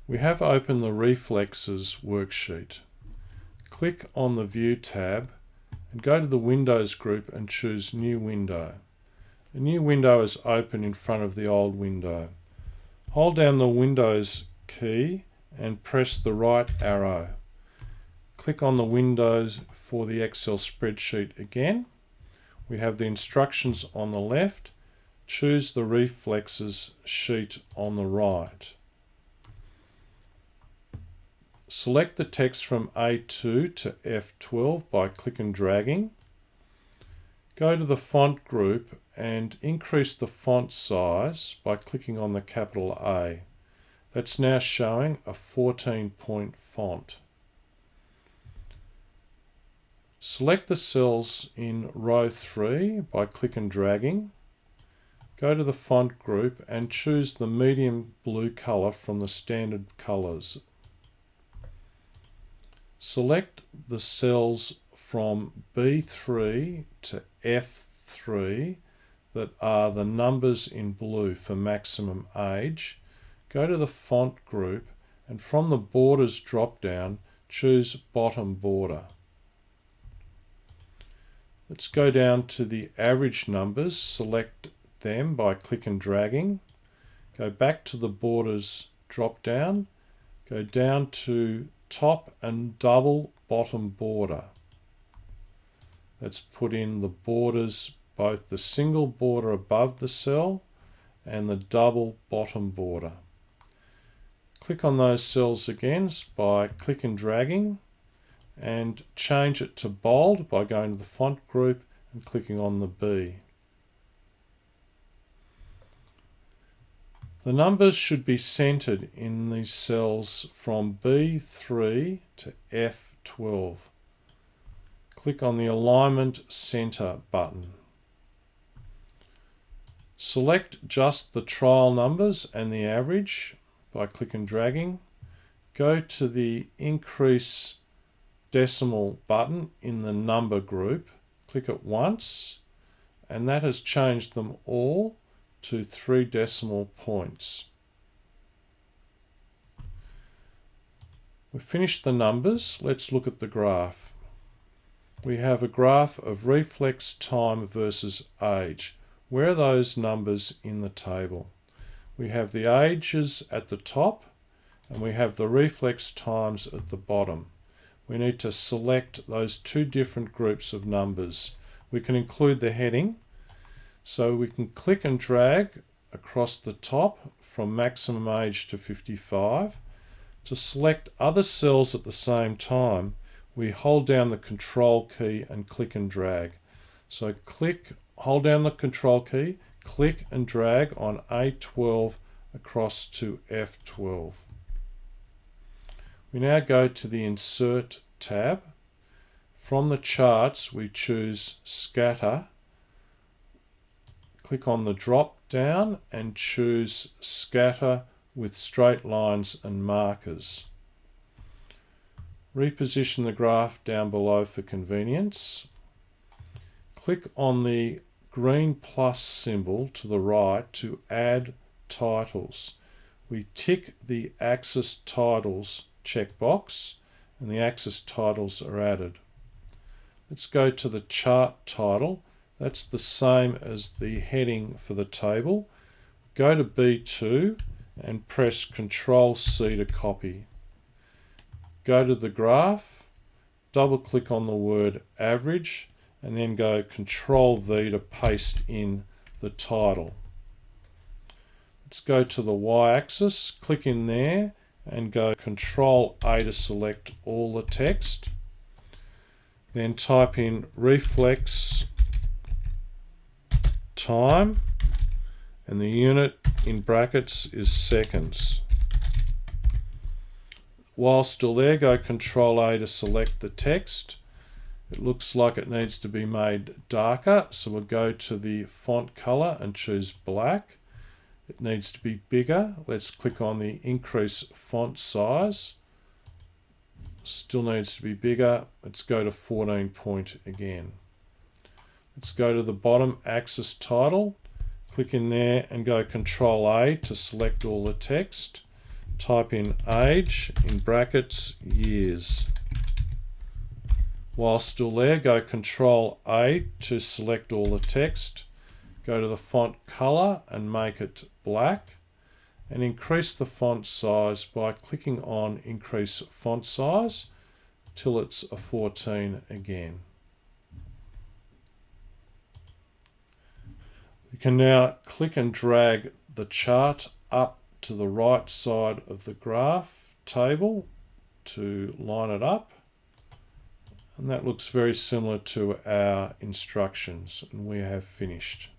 We have opened the Reflexes worksheet. Click on the View tab and go to the Windows group and choose New Window. A new window is open in front of the old window. Hold down the Windows key and press the right arrow. Click on the Windows for the Excel spreadsheet again. We have the instructions on the left. Choose the Reflexes sheet on the right. Select the text from A2 to F12 by click and dragging. Go to the font group and increase the font size by clicking on the capital A. That's now showing a 14-point font. Select the cells in row 3 by click and dragging. Go to the font group and choose the medium blue colour from the standard colours. Select the cells from B3 to F3 that are the numbers in blue for maximum age. Go to the font group and from the borders drop down, choose bottom border. Let's go down to the average numbers, select them by click and dragging. Go back to the borders drop down, go down to top and double bottom border. Let's put in the borders, both the single border above the cell and the double bottom border. Click on those cells again by click and dragging and change it to bold by going to the font group and clicking on the B. The numbers should be centered in these cells from B3 to F12. Click on the Alignment Center button. Select just the trial numbers and the average by click and dragging. Go to the Increase Decimal button in the number group. Click it once and that has changed them all to 3 decimal points. We've finished the numbers. Let's look at the graph. We have a graph of reflex time versus age. Where are those numbers in the table? We have the ages at the top and we have the reflex times at the bottom. We need to select those two different groups of numbers. We can include the heading, so we can click and drag across the top from maximum age to 55. To select other cells at the same time, we hold down the control key and click and drag. So hold down the control key, click and drag on A12 across to F12. We now go to the Insert tab. From the charts, we choose Scatter. Click on the drop down and choose Scatter with straight lines and markers. Reposition the graph down below for convenience. Click on the green plus symbol to the right to add titles. We tick the Axis Titles checkbox and the Axis Titles are added. Let's go to the chart title. That's the same as the heading for the table. Go to B2 and press Ctrl C to copy. Go to the graph, double click on the word average and then go Ctrl V to paste in the title. Let's go to the Y-axis, click in there and go Ctrl A to select all the text. Then type in reflex time and the unit in brackets is seconds. While still there, go Ctrl A to select the text. It looks like it needs to be made darker, so we'll go to the font color and choose black. It needs to be bigger. Let's click on the increase font size. Still needs to be bigger. Let's go to 14 point again. Let's go to the bottom Axis title. Click in there and go Ctrl A to select all the text. type in age in brackets years. While still there, go Control A to select all the text. Go to the font color and make it black, and increase the font size by clicking on Increase Font Size till it's a 14 again. You can now click and drag the chart up to the right side of the graph table to line it up. And that looks very similar to our instructions, and we have finished.